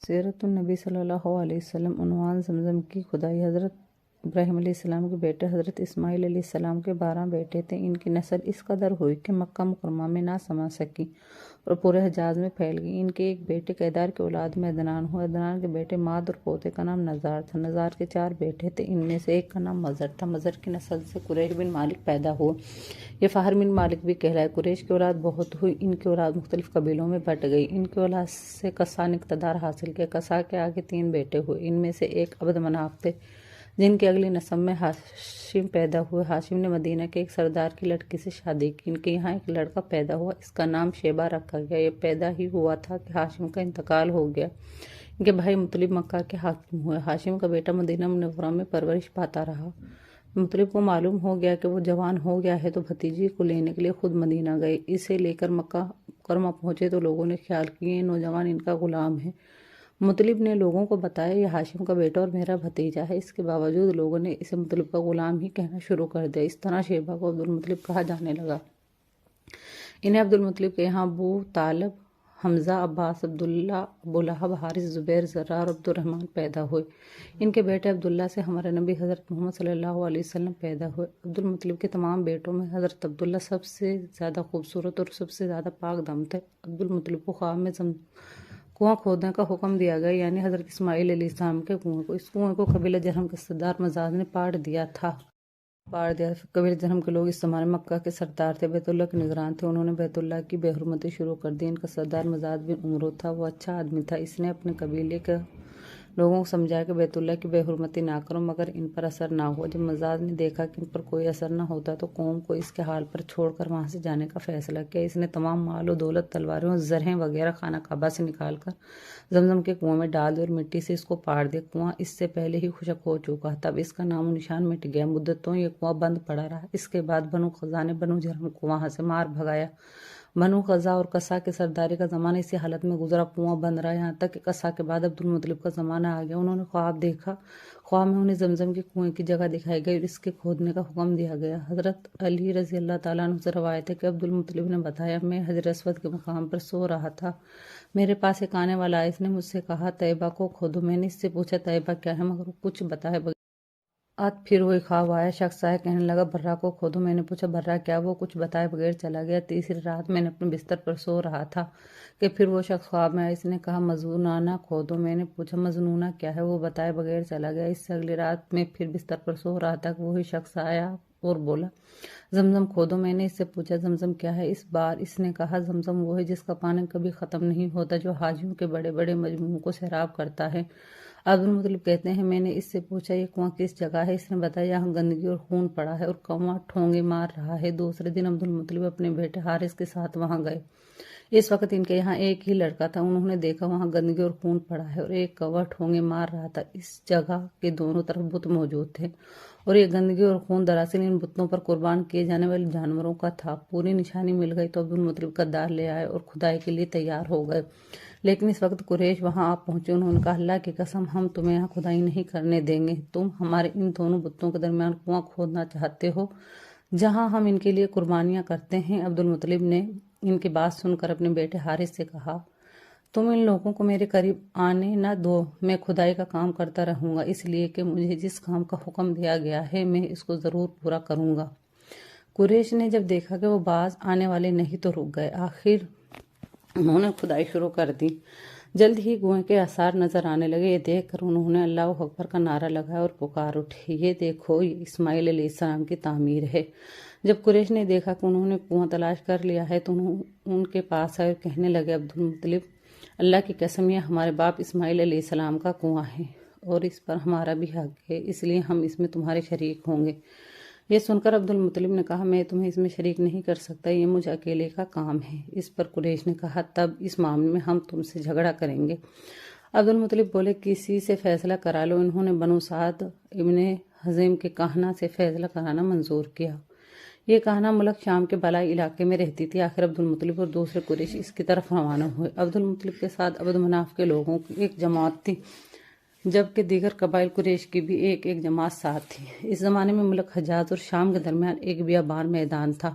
سیرت النبی صلی اللہ علیہ وسلم۔ عنوان زمزم کی خدائی۔ حضرت ابراہیم علیہ السلام کے بیٹے حضرت اسماعیل علیہ السلام کے 12 بیٹے تھے۔ ان کی نسل اس قدر ہوئی کہ مکہ مکرمہ میں نہ سما سکی اور پورے حجاز میں پھیل گئی۔ ان کے ایک بیٹے کیدار کی اولاد میں عدنان ہوئے۔ عدنان کے بیٹے ماد اور پوتے کا نام نزار تھا۔ نزار کے 4 بیٹے تھے، ان میں سے ایک کا نام مزر تھا۔ مزر کی نسل سے قریش بن مالک پیدا ہوئے، یہ فہر بن مالک بھی کہلائے۔ قریش کی اولاد بہت ہوئی، ان کی اولاد مختلف قبیلوں میں بٹ گئی۔ ان کی اولاد سے کسا نے اقتدار حاصل کیا۔ کسا کے آگے 3 بیٹے ہوئے، ان میں سے ایک عبد مناف تھے جن کی اگلی نسب میں ہاشم پیدا ہوئے۔ ہاشم نے مدینہ کے ایک سردار کی لڑکی سے شادی کی۔ ان کے یہاں ایک لڑکا پیدا ہوا، اس کا نام شیبہ رکھا گیا۔ یہ پیدا ہی ہوا تھا کہ ہاشم کا انتقال ہو گیا۔ ان کے بھائی مطلب مکہ کے حاکم ہوئے۔ ہاشم کا بیٹا مدینہ منورہ میں پرورش پاتا رہا۔ مطلب کو معلوم ہو گیا کہ وہ جوان ہو گیا ہے تو بھتیجی کو لینے کے لیے خود مدینہ گئے۔ اسے لے کر مکہ مکرمہ پہنچے تو لوگوں نے خیال کیا یہ نوجوان ان کا غلام ہے۔ مطلب نے لوگوں کو بتایا یہ ہاشم کا بیٹا اور میرا بھتیجا ہے۔ اس کے باوجود لوگوں نے اسے مطلب کا غلام ہی کہنا شروع کر دیا۔ اس طرح شیبہ کو عبد المطلب کہا جانے لگا۔ انہیں عبد المطلب کے یہاں ابو طالب، حمزہ، عباس، عبداللہ، ابو لہب، حارث، زبیر، زرار اور عبد الرحمن پیدا ہوئے۔ ان کے بیٹے عبداللہ سے ہمارے نبی حضرت محمد صلی اللہ علیہ وسلم پیدا ہوئے۔ عبد المطلب کے تمام بیٹوں میں حضرت عبداللہ سب سے زیادہ خوبصورت اور سب سے زیادہ پاک دم تھے۔ عبد المطلب کو خواب میں کنواں کھودنے کا حکم دیا گیا، یعنی حضرت اسماعیل علیہ السلام کے کنویں کو۔ اس کنویں کو قبیلہ جرہم کے سردار مزاج نے پاڑ دیا تھا۔ قبیلہ جرہم کے لوگ اس زمانے مکہ کے سردار تھے، بیت اللہ کے نگران تھے۔ انہوں نے بیت اللہ کی بے حرمتی شروع کر دی۔ ان کا سردار مزاج بن عمرو تھا، وہ اچھا آدمی تھا۔ اس نے اپنے قبیلے کے لوگوں کو سمجھایا کہ بیت اللہ کی بے حرمتی نہ کرو، مگر ان پر اثر نہ ہوا۔ جب مزاج نے دیکھا کہ ان پر کوئی اثر نہ ہوتا تو قوم کو اس کے حال پر چھوڑ کر وہاں سے جانے کا فیصلہ کیا۔ اس نے تمام مال و دولت، تلواریں اور زرہیں وغیرہ خانہ کعبہ سے نکال کر زمزم کے کنویں میں ڈال دی اور مٹی سے اس کو پاڑ دیا۔ کنواں اس سے پہلے ہی خشک ہو چکا تھا، اب اس کا نام و نشان مٹ گیا۔ مدتوں یہ کنواں بند پڑا رہا۔ اس کے بعد بنو قزا نے بنو جرہم کو وہاں سے مار بھگایا۔ بنو قزا اور کسا کے سرداری کا زمانہ اسی حالت میں گزرا، کنواں بند رہا، یہاں تک کہ کسا کے بعد عبد المطلب کا زمانہ آ گیا۔ انہوں نے خواب دیکھا، خواب میں انہیں زمزم کے کنویں کی جگہ دکھائی گئی اور اس کے کھودنے کا حکم دیا گیا۔ حضرت علی رضی اللہ تعالیٰ عنہ سے روایت ہے کہ عبد المطلب نے بتایا میں حجر اسود کے مقام پر سو رہا تھا، میرے پاس ایک آنے والا آیا، اس نے مجھ سے کہا طیبہ کو کھودو۔ میں نے اس سے پوچھا طیبہ کیا ہے، مگر وہ کچھ بتائے بغیر پھر وہی خواب آیا۔ شخص آیا، کہنے لگا برہ کو کھودو۔ میں نے پوچھا برہ کیا، وہ کچھ بتائے بغیر چلا گیا۔ تیسری رات میں نے اپنے بستر پر سو رہا تھا کہ پھر وہ شخص خواب میں آیا، اس نے کہا مجنونہ کھودو۔ میں نے پوچھا مجنونہ کیا ہے، وہ بتائے بغیر چلا گیا۔ اس سے اگلی رات میں پھر بستر پر سو رہا تھا کہ وہی شخص آیا اور بولا زمزم کھودو۔ میں نے اس سے پوچھا زمزم کیا ہے، اس بار اس نے کہا زمزم وہ ہے جس کا پانی کبھی ختم نہیں ہوتا، جو حاجیوں کے بڑے بڑے مجموعوں کو سیراب کرتا ہے۔ عبد المطلب کہتے ہیں میں نے اس سے پوچھا یہ کنواں کس جگہ ہے، اس نے بتایا یہاں گندگی اور خون پڑا ہے اور کنواں ٹھونگے مار رہا ہے۔ دوسرے دن عبد المطلب اپنے بیٹے حارث کے ساتھ وہاں گئے۔ اس وقت ان کے یہاں ایک ہی لڑکا تھا۔ انہوں نے دیکھا وہاں گندگی اور خون پڑا ہے اور ایک کنواں ٹھونگے مار رہا تھا۔ اس جگہ کے دونوں طرف بت موجود تھے اور یہ گندگی اور خون دراصل ان بتوں پر قربان کیے جانے والے جانوروں کا تھا۔ پوری نشانی مل گئی تو عبد المطلب کدار لے آئے اور کھدائی کے لیے تیار ہو گئے، لیکن اس وقت قریش وہاں آ پہنچے۔ انہوں نے کہا اللہ کی قسم ہم تمہیں یہاں کھدائی نہیں کرنے دیں گے، تم ہمارے ان دونوں بتوں کے درمیان کنواں کھودنا چاہتے ہو جہاں ہم ان کے لیے قربانیاں کرتے ہیں۔ عبد المطلب نے ان کی بات سن کر اپنے بیٹے حارث سے کہا تم ان لوگوں کو میرے قریب آنے نہ دو، میں کھدائی کا کام کرتا رہوں گا، اس لیے کہ مجھے جس کام کا حکم دیا گیا ہے میں اس کو ضرور پورا کروں گا۔ قریش نے جب دیکھا کہ وہ باز آنے والے نہیں تو رک گئے۔ آخر انہوں نے کھدائی شروع کر دی۔ جلد ہی کنویں کے آثار نظر آنے لگے۔ یہ دیکھ کر انہوں نے اللہ اکبر کا نعرہ لگایا اور پکار اٹھے یہ دیکھو یہ اسماعیل علیہ السلام کی تعمیر ہے۔ جب قریش نے دیکھا کہ انہوں نے کنواں تلاش کر لیا ہے تو انہوں ان کے پاس آئے اور کہنے لگے عبد المطلب اللہ کی قسم یہ ہمارے باپ اسماعیل علیہ السلام کا کنواں ہے اور اس پر ہمارا بھی حق ہے، اس لیے ہم اس میں تمہارے شریک ہوں گے۔ یہ سن کر عبد المطلب نے کہا میں تمہیں اس میں شریک نہیں کر سکتا، یہ مجھ اکیلے کا کام ہے۔ اس پر قریش نے کہا تب اس معاملے میں ہم تم سے جھگڑا کریں گے۔ عبد المطلب بولے کسی سے فیصلہ کرا لو۔ انہوں نے بنو سعد ابن حزیم کے کہنہ سے فیصلہ کرانا منظور کیا۔ یہ کہنہ ملک شام کے بالائی علاقے میں رہتی تھی۔ آخر عبد المطلب اور دوسرے قریش اس کی طرف روانہ ہوئے۔ عبد المطلب کے ساتھ عبد مناف کے لوگوں کی ایک جماعت تھی، جبکہ دیگر قبائل قریش کی بھی ایک جماعت ساتھ تھی۔ اس زمانے میں ملک حجاز اور شام کے درمیان ایک بیابان میدان تھا،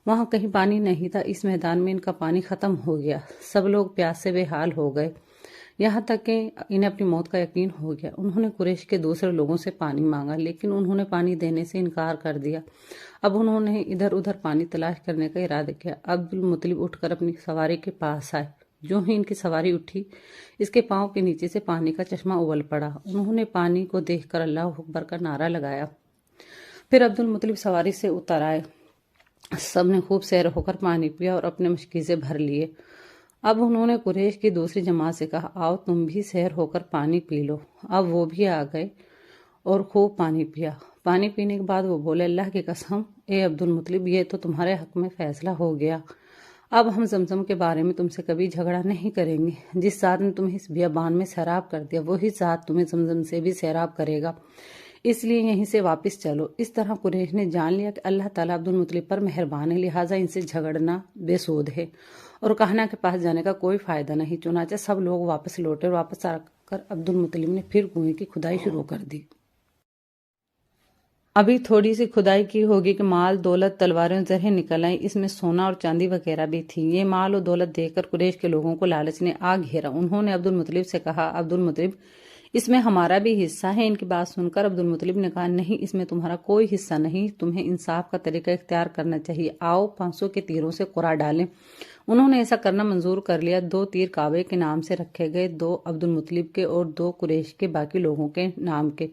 وہاں کہیں پانی نہیں تھا۔ اس میدان میں ان کا پانی ختم ہو گیا، سب لوگ پیاس سے بے حال ہو گئے۔ یہاں تک کہ انہیں اپنی موت کا یقین ہو گیا۔ انہوں نے قریش کے دوسرے لوگوں سے پانی مانگا، لیکن انہوں نے پانی دینے سے انکار کر دیا۔ اب انہوں نے ادھر ادھر پانی تلاش کرنے کا ارادہ کیا۔ عبد المطلب اٹھ کر اپنی سواری کے پاس آئے۔ جو ہی ان کی سواری اٹھی، اس کے پاؤں کے نیچے سے پانی کا چشمہ ابل پڑا۔ انہوں نے پانی کو دیکھ کر اللہ اکبر کا نعرہ لگایا۔ پھر عبد المطلب سواری سے اتر آئے۔ سب نے خوب سیر ہو کر پانی پیا اور اپنے مشکیزے بھر لیے۔ اب انہوں نے قریش کی دوسری جماعت سے کہا، آؤ تم بھی سیر ہو کر پانی پی لو۔ اب وہ بھی آ گئے اور خوب پانی پیا۔ پانی پینے کے بعد وہ بولے، اللہ کی قسم اے عبد المطلب، یہ تو تمہارے حق میں فیصلہ ہو گیا۔ اب ہم زمزم کے بارے میں تم سے کبھی جھگڑا نہیں کریں گے۔ جس ذات نے تمہیں اس بیابان میں سیراب کر دیا، وہی ذات تمہیں زمزم سے بھی سیراب کرے گا، اس لیے یہیں سے واپس چلو۔ اس طرح قریش نے جان لیا کہ اللہ تعالیٰ عبد المطلب پر مہربان ہے، لہٰذا ان سے جھگڑنا بے سود ہے اور کہنا کے پاس جانے کا کوئی فائدہ نہیں۔ چنانچہ سب لوگ واپس لوٹے اور واپس آ کر عبد المطلب نے پھر کنویں کی کھدائی شروع کر دی۔ ابھی تھوڑی سی کھدائی کی ہوگی کہ مال، دولت، تلواریں اور زرہیں نکل آئیں۔ اس میں سونا اور چاندی وغیرہ بھی تھی۔ یہ مال اور دولت دیکھ کر قریش کے لوگوں کو لالچ نے آ گھیرا۔ انہوں نے عبد المطلب سے کہا، عبد المطلب اس میں ہمارا بھی حصہ ہے۔ ان کی بات سن کر عبد المطلب نے کہا، نہیں، اس میں تمہارا کوئی حصہ نہیں، تمہیں انصاف کا طریقہ اختیار کرنا چاہیے۔ آؤ 500 کے تیروں سے قرعہ ڈالیں۔ انہوں نے ایسا کرنا منظور کر لیا۔ 2 تیر کعبے کے نام سے رکھے گئے، 2 عبد المطلب کے اور 2 قریش کے باقی لوگوں کے نام کے۔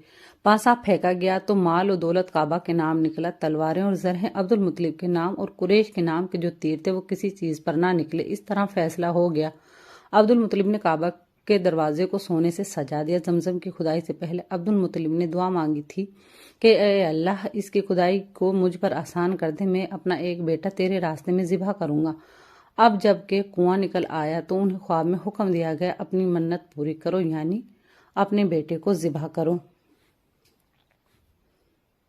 پانسا پھینکا گیا تو مال و دولت کعبہ کے نام نکلا، تلواریں اور زرہیں عبد المطلب کے نام، اور قریش کے نام کے جو تیر تھے وہ کسی چیز پر نہ نکلے۔ اس طرح فیصلہ ہو گیا۔ عبد المطلب نے کعبہ کے دروازے کو سونے سے سجا دیا۔ زمزم کی کھدائی سے پہلے عبد المطلب نے دعا مانگی تھی کہ اے اللہ، اس کی کھدائی کو مجھ پر آسان کر دے، میں اپنا ایک بیٹا تیرے راستے میں ذبح کروں گا۔ اب جب کہ کنواں نکل آیا تو انہیں خواب میں حکم دیا گیا، اپنی منت پوری کرو، یعنی اپنے بیٹے کو ذبح کرو۔